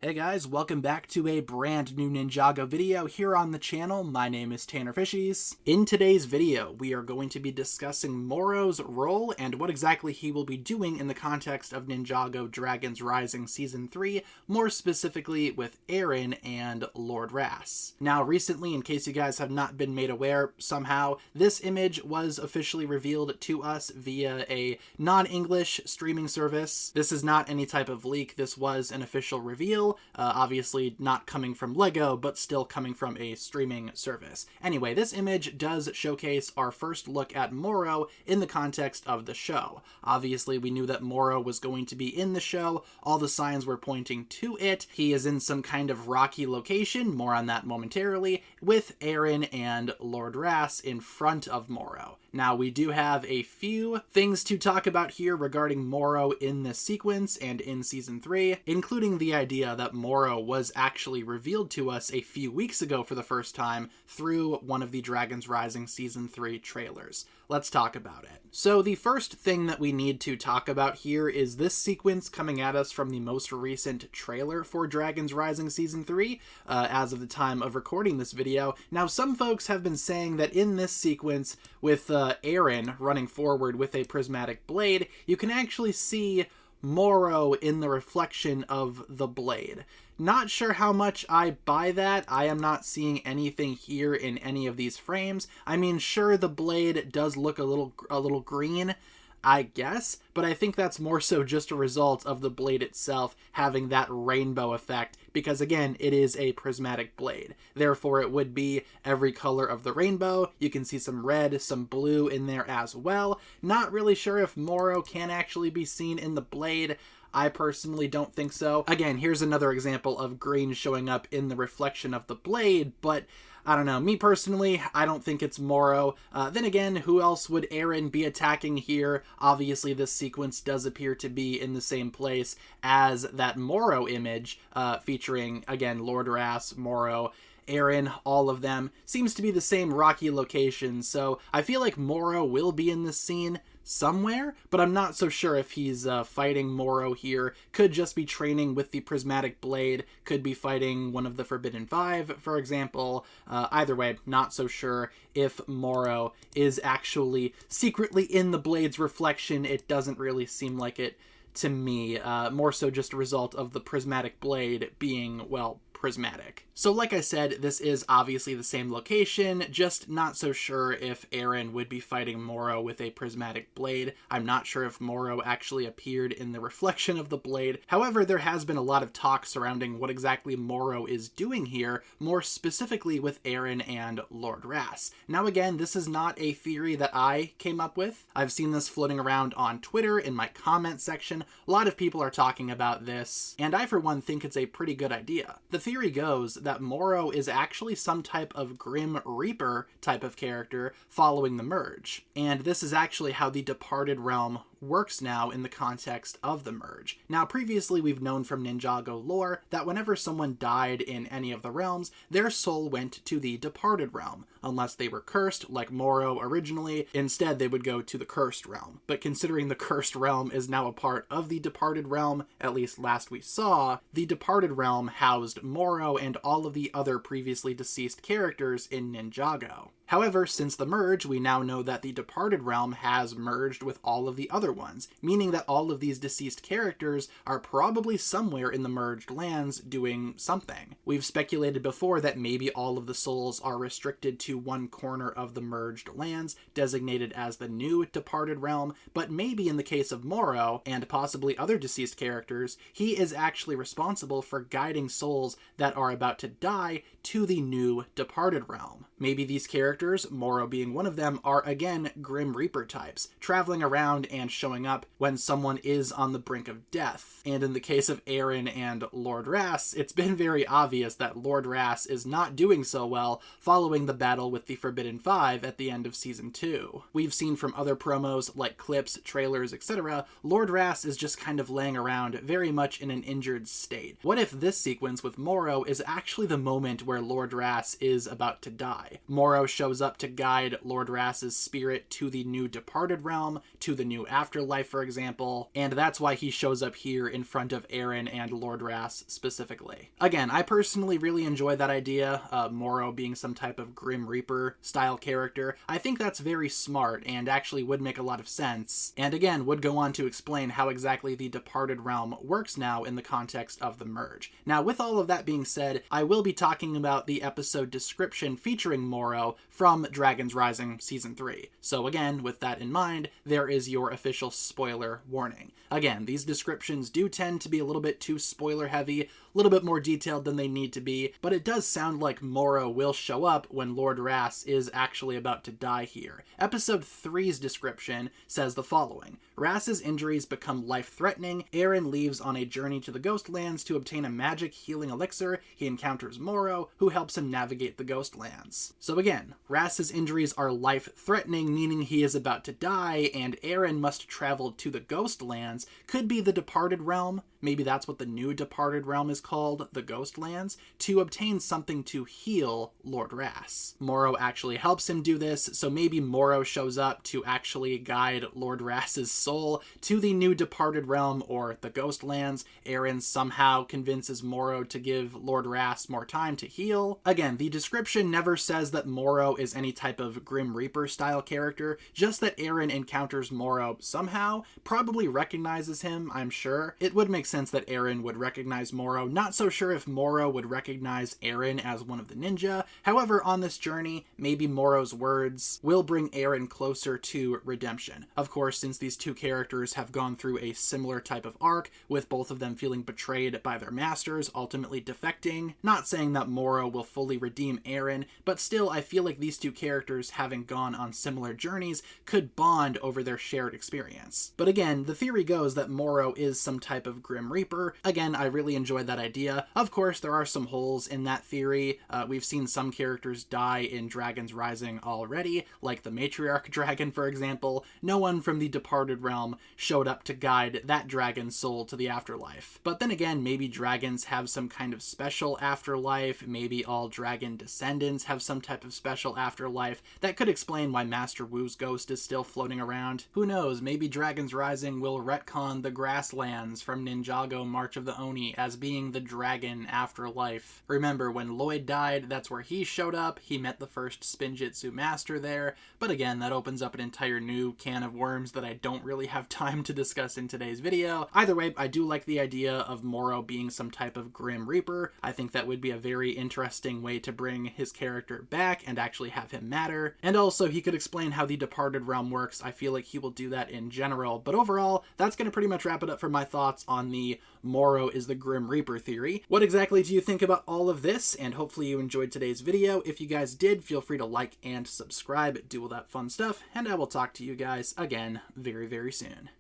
Hey guys, welcome back to a brand new Ninjago video here on the channel. My name is TannerFishies. In today's video, we are going to be discussing Morrow's role and what exactly he will be doing in the context of Ninjago Dragons Rising Season 3, more specifically with Eren and Lord Ras. Now recently, in case you guys have not been made aware somehow, this image was officially revealed to us via a non-English streaming service. This is not any type of leak, this was an official reveal. Obviously not coming from LEGO, but still coming from a streaming service. Anyway, this image does showcase our first look at Morrow in the context of the show. Obviously, we knew that Morrow was going to be in the show. All the signs were pointing to it. He is in some kind of rocky location, more on that momentarily, with Eren and Lord Ras in front of Morrow. Now, we do have a few things to talk about here regarding Morrow in this sequence and in Season 3, including the idea that Morrow was actually revealed to us a few weeks ago for the first time through one of the Dragons Rising Season 3 trailers. Let's talk about it. So the first thing that we need to talk about here is this sequence coming at us from the most recent trailer for Dragons Rising Season 3, as of the time of recording this video. Now, some folks have been saying that in this sequence, with Eren running forward with a prismatic blade, you can actually see Morrow in the reflection of the blade. Not sure how much I buy that. I am not seeing anything here in any of these frames. I mean, sure, the blade does look a little green, I guess, but I think that's more so just a result of the blade itself having that rainbow effect, because again, it is a prismatic blade. Therefore, it would be every color of the rainbow. You can see some red, some blue in there as well. Not really sure if Morrow can actually be seen in the blade. I personally don't think so. Again, here's another example of green showing up in the reflection of the blade, but I don't know. Me personally, I don't think it's Morrow. Then again, who else would Eren be attacking here? Obviously, this sequence does appear to be in the same place as that Morrow image, featuring, again, Lord Ras, Morrow, Eren, all of them. Seems to be the same rocky location, so I feel like Morrow will be in this scene somewhere, but I'm not so sure if he's fighting Morrow here. Could just be training with the prismatic blade, could be fighting one of the Forbidden Five, for example. Either way, not so sure if Morrow is actually secretly in the blade's reflection. It doesn't really seem like it to me. More so just a result of the prismatic blade being, well, prismatic. So like I said, this is obviously the same location, just not so sure if Eren would be fighting Morrow with a prismatic blade. I'm not sure if Morrow actually appeared in the reflection of the blade. However, there has been a lot of talk surrounding what exactly Morrow is doing here, more specifically with Eren and Lord Ras. Now again, this is not a theory that I came up with. I've seen this floating around on Twitter in my comment section. A lot of people are talking about this, and I for one think it's a pretty good idea. The theory goes that Morrow is actually some type of Grim Reaper type of character following the merge. And this is actually how the Departed Realm works now in the context of the merge. Now, previously we've known from Ninjago lore that whenever someone died in any of the realms, their soul went to the Departed Realm. Unless they were cursed, like Morrow originally, instead they would go to the Cursed Realm. But considering the Cursed Realm is now a part of the Departed Realm, at least last we saw, the Departed Realm housed Morrow and all of the other previously deceased characters in Ninjago. However, since the merge, we now know that the Departed Realm has merged with all of the other ones, meaning that all of these deceased characters are probably somewhere in the merged lands doing something. We've speculated before that maybe all of the souls are restricted to one corner of the merged lands, designated as the new Departed Realm, but maybe in the case of Morrow, and possibly other deceased characters, he is actually responsible for guiding souls that are about to die to the new Departed Realm. Maybe these characters, Morrow being one of them, are again Grim Reaper types, traveling around and showing up when someone is on the brink of death. And in the case of Eren and Lord Ras, it's been very obvious that Lord Ras is not doing so well following the battle with the Forbidden Five at the end of Season 2. We've seen from other promos, like clips, trailers, etc., Lord Ras is just kind of laying around very much in an injured state. What if this sequence with Morrow is actually the moment where Lord Ras is about to die? Morrow shows up to guide Lord Rass's spirit to the new departed realm, to the new afterlife, for example, and that's why he shows up here in front of Eren and Lord Rass specifically. Again, I personally really enjoy that idea, Morrow being some type of Grim Reaper style character. I think that's very smart and actually would make a lot of sense, and again, would go on to explain how exactly the departed realm works now in the context of the merge. Now, with all of that being said, I will be talking about the episode description featuring Morrow from Dragon's Rising Season 3. So again, with that in mind, there is your official spoiler warning. Again, these descriptions do tend to be a little bit too spoiler heavy, a little bit more detailed than they need to be, but it does sound like Morrow will show up when Lord Rass is actually about to die here. Episode 3's description says the following: Rass's injuries become life-threatening. Eren leaves on a journey to the Ghostlands to obtain a magic healing elixir. He encounters Morrow, who helps him navigate the Ghostlands. So again, Rass's injuries are life-threatening, meaning he is about to die, and Eren must travel to the Ghostlands. Could be the departed realm, maybe that's what the new departed realm is called, the Ghostlands, to obtain something to heal Lord Rass. Morrow actually helps him do this, so maybe Morrow shows up to actually guide Lord Rass's soul to the new departed realm or the Ghostlands. Eren somehow convinces Morrow to give Lord Rass more time to heal. Again, the description never says that Morrow is any type of Grim Reaper style character, just that Eren encounters Morrow somehow, probably recognizes him, I'm sure. It would make sense that Eren would recognize Morrow. Not so sure if Morrow would recognize Eren as one of the ninja. However, on this journey, maybe Morrow's words will bring Eren closer to redemption. Of course, since these two characters have gone through a similar type of arc, with both of them feeling betrayed by their masters, ultimately defecting. Not saying that Morrow will fully redeem Eren, but still I feel like these two characters, having gone on similar journeys, could bond over their shared experience. But again, the theory goes that Morrow is some type of Grim Reaper. Again, I really enjoyed that idea. Of course, there are some holes in that theory. We've seen some characters die in Dragon's Rising already, like the Matriarch Dragon, for example. No one from the departed realm showed up to guide that dragon's soul to the afterlife. But then again, maybe dragons have some kind of special afterlife. Maybe all dragon descendants have some type of special afterlife. That could explain why Master Wu's ghost is still floating around. Who knows, maybe Dragon's Rising will retcon the grasslands from Ninjago March of the Oni as being the dragon afterlife. Remember, when Lloyd died, that's where he showed up. He met the first Spinjitzu master there. But again, that opens up an entire new can of worms that I don't really have time to discuss in today's video. Either way, I do like the idea of Morrow being some type of Grim Reaper. I think that would be a very interesting way to bring his character back and actually have him matter. And also, he could explain how the departed realm works. I feel like he will do that in general. But overall, that's going to pretty much wrap it up for my thoughts on the Morrow is the Grim Reaper theory. What exactly do you think about all of this? And hopefully you enjoyed today's video. If you guys did, feel free to like and subscribe, do all that fun stuff, and I will talk to you guys again very, very soon.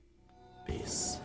Peace.